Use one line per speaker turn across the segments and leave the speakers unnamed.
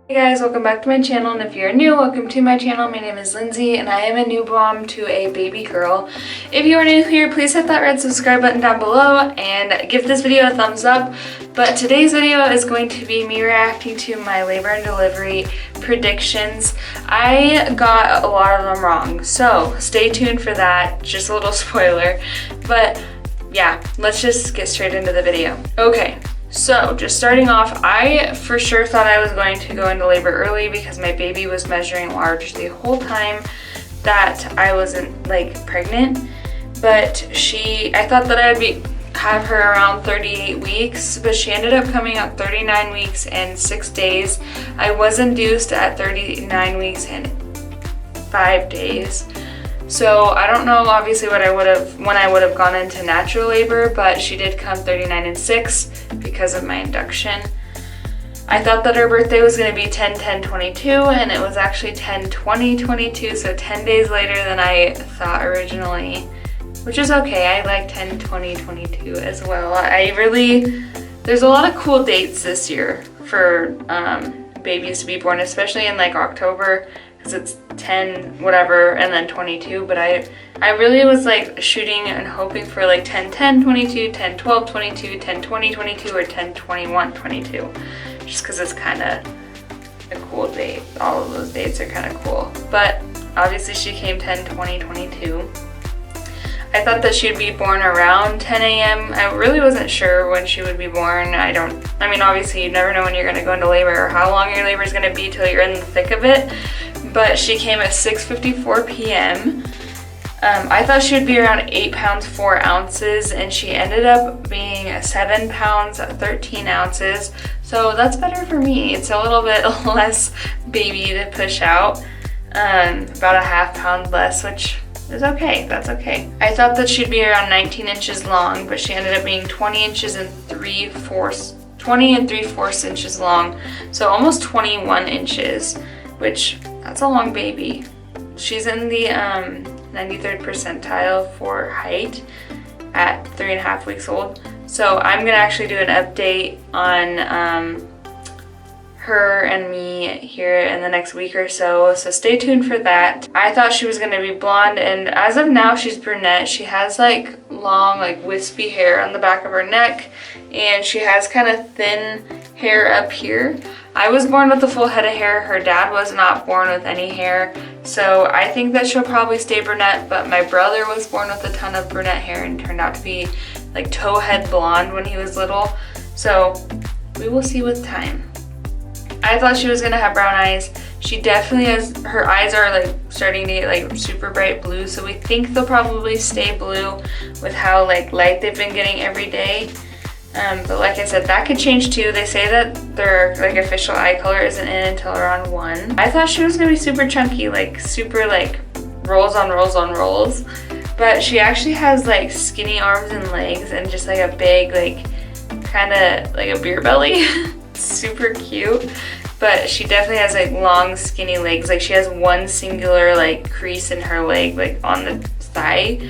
Hey guys, welcome back to my channel, and if you're new, welcome to my channel. My name is Lindsay and I am a new mom to a baby girl. If you are new here, please hit that red subscribe button down below and give this video a thumbs up. But today's video is going to be me reacting to my labor and delivery predictions. I got a lot of them wrong, so stay tuned for that. Just a little spoiler, but yeah, let's just get straight into the video. Okay. So just starting off, I for sure thought I was going to go into labor early because my baby was measuring large the whole time that I wasn't like pregnant. But I thought that I would have her around 38 weeks, but she ended up coming out 39 weeks and 6 days. I was induced at 39 weeks and 5 days. So I don't know obviously when I would have gone into natural labor, but she did come 39 and 6 because of my induction. I thought that her birthday was going to be 10/10/22 and it was actually 10/20/22, so 10 days later than I thought originally, which is okay. I like 10/20/22 as well. There's a lot of cool dates this year for babies to be born, especially in like October, because it's 10 whatever and then 22, but I really was like shooting and hoping for like 10/10/22, 10/12/22, 10/20/22, or 10/21/22, just because it's kind of a cool date. All of those dates are kind of cool, but obviously she came 10/20/22. I thought that she'd be born around 10 a.m. I really wasn't sure when she would be born. I mean, obviously you never know when you're going to go into labor or how long your labor is going to be till you're in the thick of it. But she came at 6:54 p.m. I thought she would be around 8 pounds 4 ounces, and she ended up being 7 pounds 13 ounces. So that's better for me. It's a little bit less baby to push out, about a half pound less, which is okay. That's okay. I thought that she'd be around 19 inches long, but she ended up being 20 and 3/4 inches long, so almost 21 inches, which that's a long baby. She's in the 93rd percentile for height at 3.5 weeks old. So I'm gonna actually do an update on her and me here in the next week or so stay tuned for that. I thought she was gonna be blonde, and as of now she's brunette. She has like long, like wispy hair on the back of her neck, and she has kind of thin hair up here. I was born with a full head of hair. Her dad was not born with any hair, so I think that she'll probably stay brunette, but my brother was born with a ton of brunette hair and turned out to be like towhead blonde when he was little, so we will see with time. I thought she was gonna have brown eyes. She definitely has. Her eyes are like starting to get like super bright blue, so we think they'll probably stay blue with how like light they've been getting every day. But like I said, that could change too. They say that their like official eye color isn't in until around 1. I thought she was gonna be super chunky, like super like rolls on rolls on rolls, but she actually has like skinny arms and legs and just like a big like kind of like a beer belly. Super cute, but she definitely has like long skinny legs. Like she has one singular like crease in her leg like on the thigh,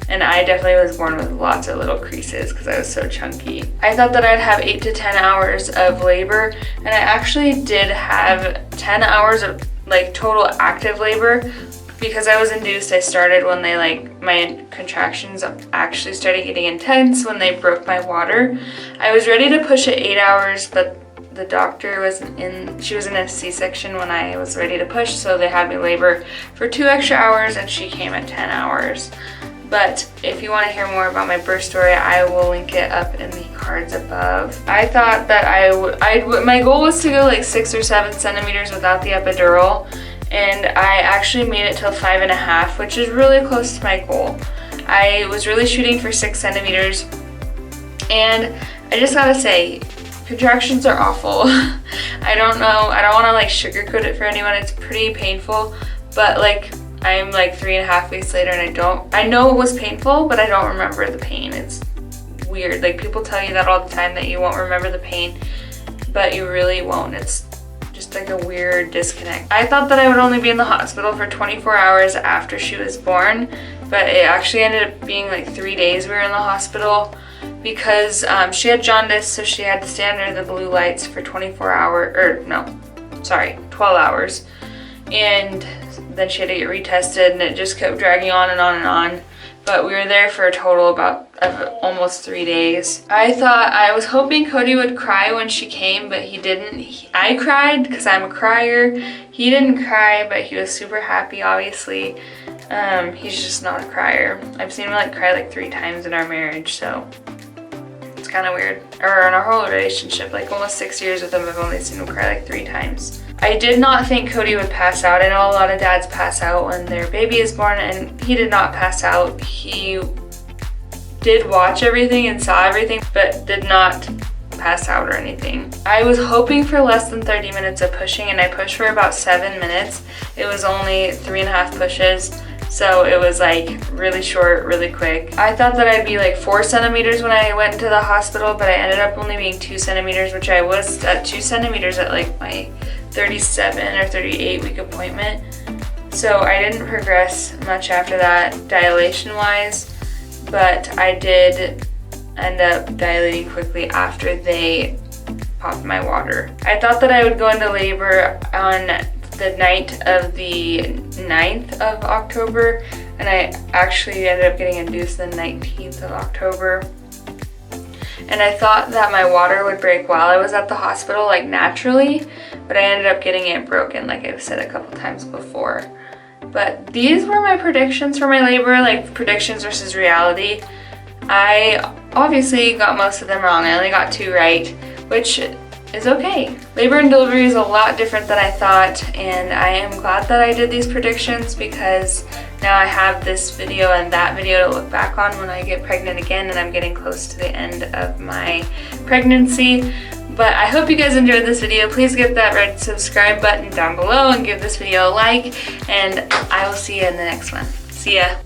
and I definitely was born with lots of little creases because I was so chunky. I thought that I'd have 8 to 10 hours of labor, and I actually did have 10 hours of like total active labor because I was induced. I started when they like my contractions actually started getting intense when they broke my water. I was ready to push at 8 hours, but the doctor she was in a C-section when I was ready to push, so they had me labor for 2 extra hours, and she came at 10 hours. But if you want to hear more about my birth story, I will link it up in the cards above. I thought that my goal was to go like 6 or 7 centimeters without the epidural, and I actually made it till 5.5, which is really close to my goal. I was really shooting for 6 centimeters, and I just gotta say, contractions are awful. I don't know, I don't want to like sugarcoat it for anyone. It's pretty painful, but like I'm like 3.5 weeks later and I know it was painful, but I don't remember the pain. It's weird. Like people tell you that all the time, that you won't remember the pain, but you really won't. It's just like a weird disconnect. I thought that I would only be in the hospital for 24 hours after she was born, but it actually ended up being like 3 days we were in the hospital. because she had jaundice, so she had to stay under the blue lights for 24 hours, or no, sorry, 12 hours. And then she had to get retested, and it just kept dragging on and on and on. But we were there for a total of almost 3 days. I was hoping Cody would cry when she came, but he didn't. I cried because I'm a crier. He didn't cry, but he was super happy, obviously. He's just not a crier. I've seen him like cry like 3 times in our marriage, so it's kind of weird. Or in our whole relationship, like almost 6 years with him, I've only seen him cry like 3 times. I did not think Cody would pass out. I know a lot of dads pass out when their baby is born, and he did not pass out. He did watch everything and saw everything, but did not pass out or anything. I was hoping for less than 30 minutes of pushing, and I pushed for about 7 minutes. It was only 3.5 pushes, so it was like really short, really quick. I thought that I'd be like 4 centimeters when I went to the hospital, but I ended up only being 2 centimeters, which I was at 2 centimeters at like my 37 or 38 week appointment. So I didn't progress much after that dilation wise, but I did end up dilating quickly after they popped my water. I thought that I would go into labor on the night of the 9th of October, and I actually ended up getting induced the 19th of October. And I thought that my water would break while I was at the hospital, like naturally, but I ended up getting it broken, like I've said a couple times before. But these were my predictions for my labor, like predictions versus reality. I obviously got most of them wrong. I only got 2 right, which is okay. Labor and delivery is a lot different than I thought, and I am glad that I did these predictions because now I have this video and that video to look back on when I get pregnant again and I'm getting close to the end of my pregnancy. But I hope you guys enjoyed this video. Please give that red subscribe button down below and give this video a like, and I will see you in the next one. See ya.